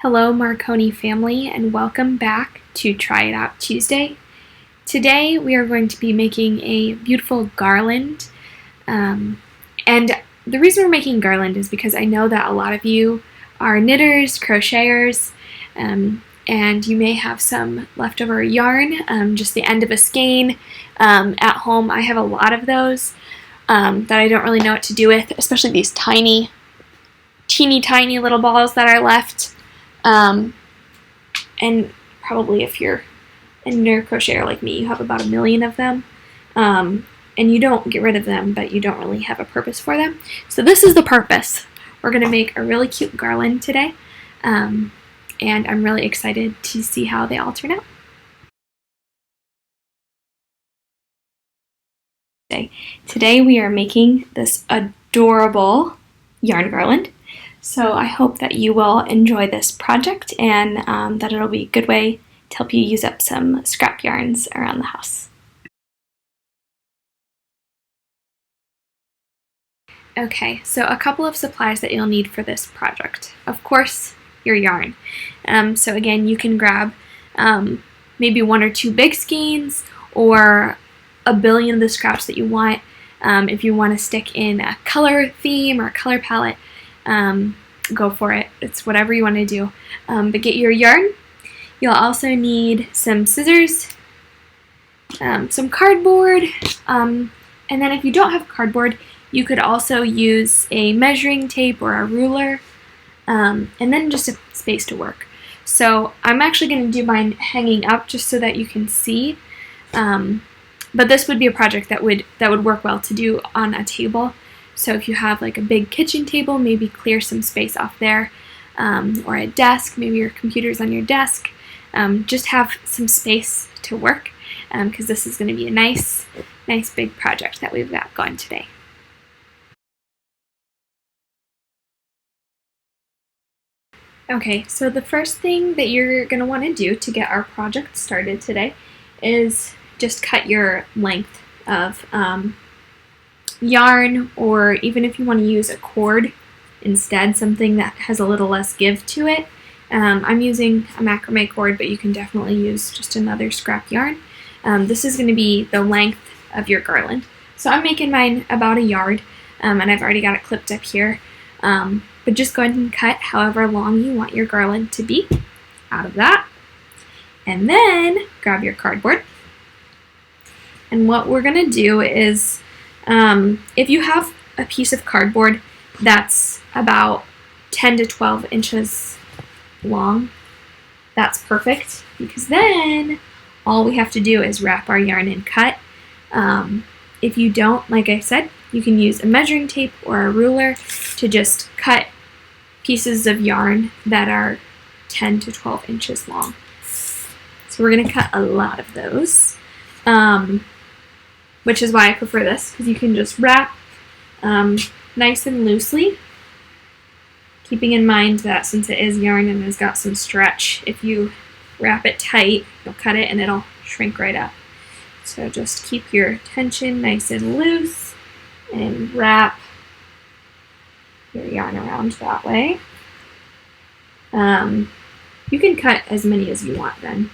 Hello Marconi family, and welcome back to Try It Out Tuesday. Today we are going to be making a beautiful garland, and the reason we're making garland is because I know that a lot of you are knitters, crocheters, and you may have some leftover yarn, just the end of a skein. At home I have a lot of those that I don't really know what to do with, especially these teeny tiny little balls that are left. And probably if you're a knitter crocheter like me, you have about 1 million of them, and you don't get rid of them, but you don't really have a purpose for them. So this is the purpose. We're going to make a really cute garland today, and I'm really excited to see how they all turn out. Today we are making this adorable yarn garland. So I hope that you will enjoy this project and that it'll be a good way to help you use up some scrap yarns around the house. Okay, so a couple of supplies that you'll need for this project. Of course, your yarn. So again, you can grab maybe 1 or 2 big skeins or 1 billion of the scraps that you want. If you want to stick in a color theme or a color palette, go for it. It's whatever you want to do. But get your yarn. You'll also need some scissors, some cardboard, and then if you don't have cardboard, you could also use a measuring tape or a ruler, and then just a space to work. So I'm actually going to do mine hanging up just so that you can see. But this would be a project that would work well to do on a table. So if you have like a big kitchen table, maybe clear some space off there, or a desk, maybe your computer's on your desk. Just have some space to work, because this is going to be a nice big project that we've got going today. Okay, so the first thing that you're going to want to do to get our project started today is just cut your length of yarn, or even if you want to use a cord instead, something that has a little less give to it. I'm using a macrame cord, but you can definitely use just another scrap yarn. This is going to be the length of your garland. So I'm making mine about 1 yard, and I've already got it clipped up here. But just go ahead and cut however long you want your garland to be out of that. And then grab your cardboard. And what we're going to do is, if you have a piece of cardboard that's about 10 to 12 inches long, that's perfect, because then all we have to do is wrap our yarn and cut. If you don't, like I said, you can use a measuring tape or a ruler to just cut pieces of yarn that are 10 to 12 inches long. So we're going to cut a lot of those. Which is why I prefer this, because you can just wrap nice and loosely, keeping in mind that since it is yarn and has got some stretch, if you wrap it tight, you'll cut it and it'll shrink right up. So just keep your tension nice and loose and wrap your yarn around that way. You can cut as many as you want then.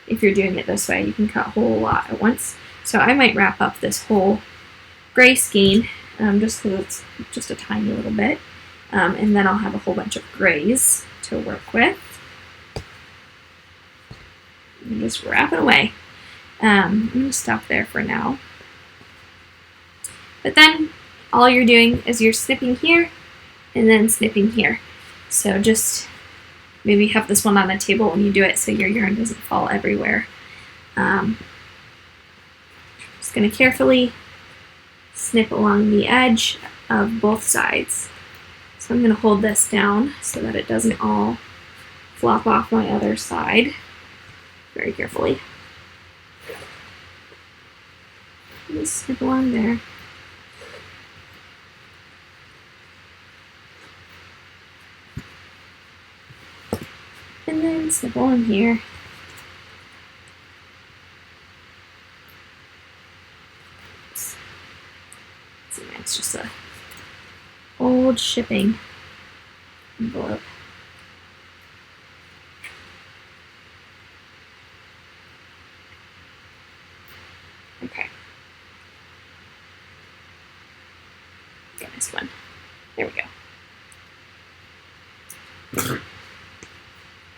If you're doing it this way, you can cut a whole lot at once. So I might wrap up this whole gray skein, just because it's just a tiny little bit, and then I'll have a whole bunch of grays to work with. And just wrap it away. I'm going to stop there for now. But then all you're doing is you're snipping here and then snipping here. So just maybe have this one on the table when you do it so your yarn doesn't fall everywhere. Just going to carefully snip along the edge of both sides. So I'm going to hold this down so that it doesn't all flop off my other side. Very carefully. Just snip along there. And then snip along here. It's just a old shipping envelope. get this one. There we go.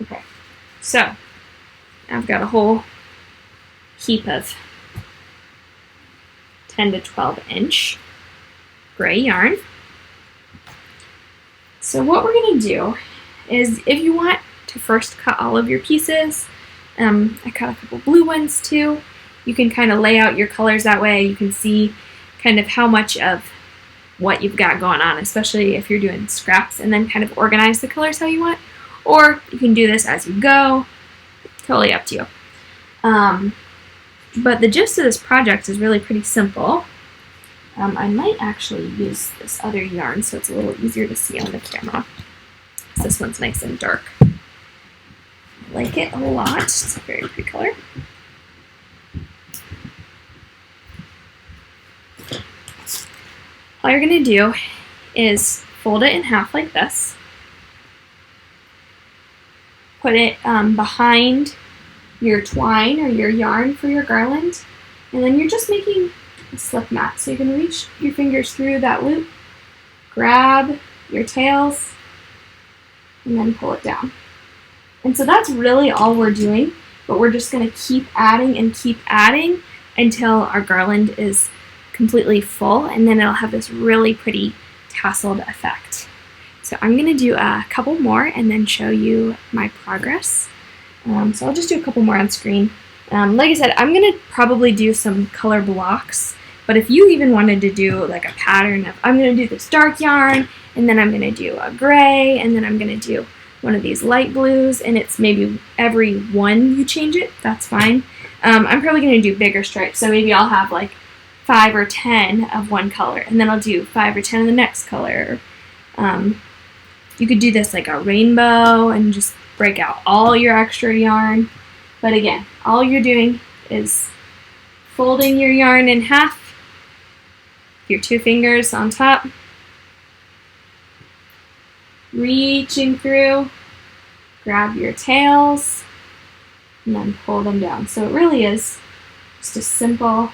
Okay, so I've got a whole heap of 10 to 12 inch gray yarn. So what we're going to do is, if you want to first cut all of your pieces, I cut a couple blue ones too. You can kind of lay out your colors that way. You can see kind of how much of what you've got going on, especially if you're doing scraps, and then kind of organize the colors how you want. Or you can do this as you go. Totally up to you. But the gist of this project is really pretty simple. I might actually use this other yarn so it's a little easier to see on the camera. This one's nice and dark. I like it a lot. It's a very pretty color. All you're going to do is fold it in half like this. Put it behind your twine or your yarn for your garland, and then you're just making a slip knot. So you can reach your fingers through that loop, grab your tails, and then pull it down. And so that's really all we're doing, but we're just going to keep adding and keep adding until our garland is completely full, and then it'll have this really pretty tasseled effect. So I'm going to do a couple more and then show you my progress. So I'll just do a couple more on screen. Like I said, I'm going to probably do some color blocks, but if you even wanted to do like a pattern of, I'm going to do this dark yarn, and then I'm going to do a gray, and then I'm going to do one of these light blues, and it's maybe every one you change it, that's fine. I'm probably going to do bigger stripes, so maybe I'll have like 5 or 10 of one color, and then I'll do 5 or 10 of the next color. You could do this like a rainbow and just break out all your extra yarn. But again, all you're doing is folding your yarn in half, your 2 fingers on top, reaching through, grab your tails, and then pull them down. So it really is just a simple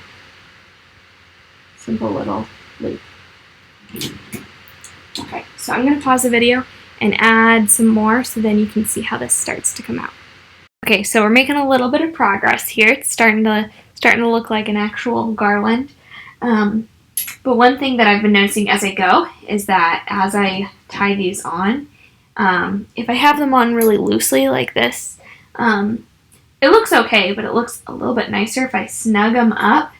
little loop. Okay, so I'm going to pause the video and add some more so then you can see how this starts to come out. Okay, so we're making a little bit of progress here. It's starting to look like an actual garland. But one thing that I've been noticing as I go is that as I tie these on, if I have them on really loosely like this, it looks okay, but it looks a little bit nicer if I snug them up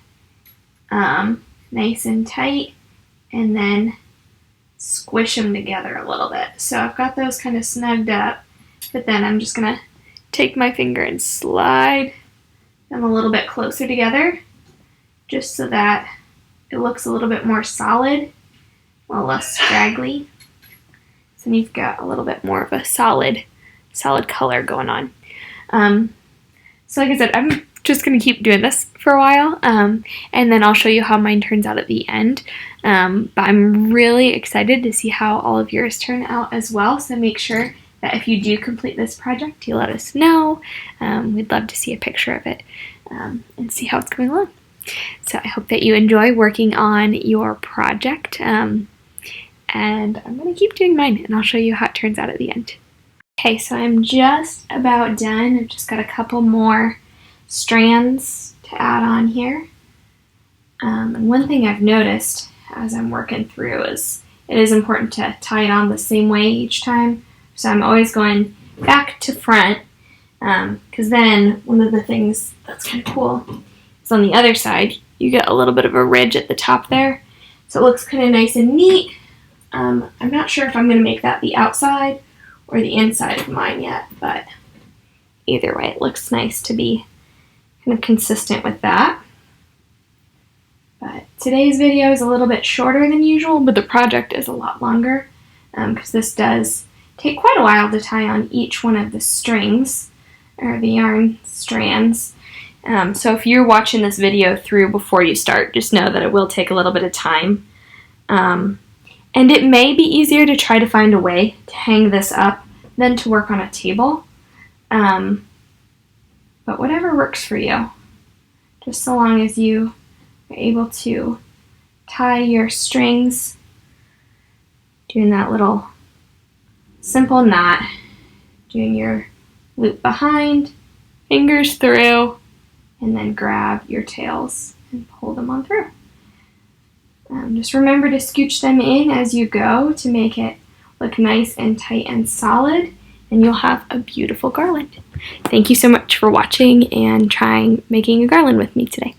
nice and tight and then squish them together a little bit. So I've got those kind of snugged up, but then I'm just going to take my finger and slide them a little bit closer together just so that it looks a little bit more solid, a little less scraggly. So then you've got a little bit more of a solid color going on. So like I said, I'm just going to keep doing this for a while, and then I'll show you how mine turns out at the end. But I'm really excited to see how all of yours turn out as well, so make sure that if you do complete this project, you let us know. We'd love to see a picture of it and see how it's coming along. So I hope that you enjoy working on your project, and I'm going to keep doing mine, and I'll show you how it turns out at the end. Okay, so I'm just about done. I've just got a couple more strands to add on here. And one thing I've noticed as I'm working through is it is important to tie it on the same way each time. So I'm always going back to front, because then one of the things that's kind of cool is on the other side, you get a little bit of a ridge at the top there. So it looks kind of nice and neat. I'm not sure if I'm going to make that the outside or the inside of mine yet, but either way, it looks nice to be kind of consistent with that. But today's video is a little bit shorter than usual, but the project is a lot longer, because this does take quite a while to tie on each one of the strings, or the yarn strands. So if you're watching this video through before you start, just know that it will take a little bit of time. And it may be easier to try to find a way to hang this up than to work on a table. But whatever works for you, just so long as you are able to tie your strings doing that little simple knot, doing your loop behind, fingers through, and then grab your tails and pull them on through. Just remember to scooch them in as you go to make it look nice and tight and solid, and you'll have a beautiful garland. Thank you so much for watching and trying making a garland with me today.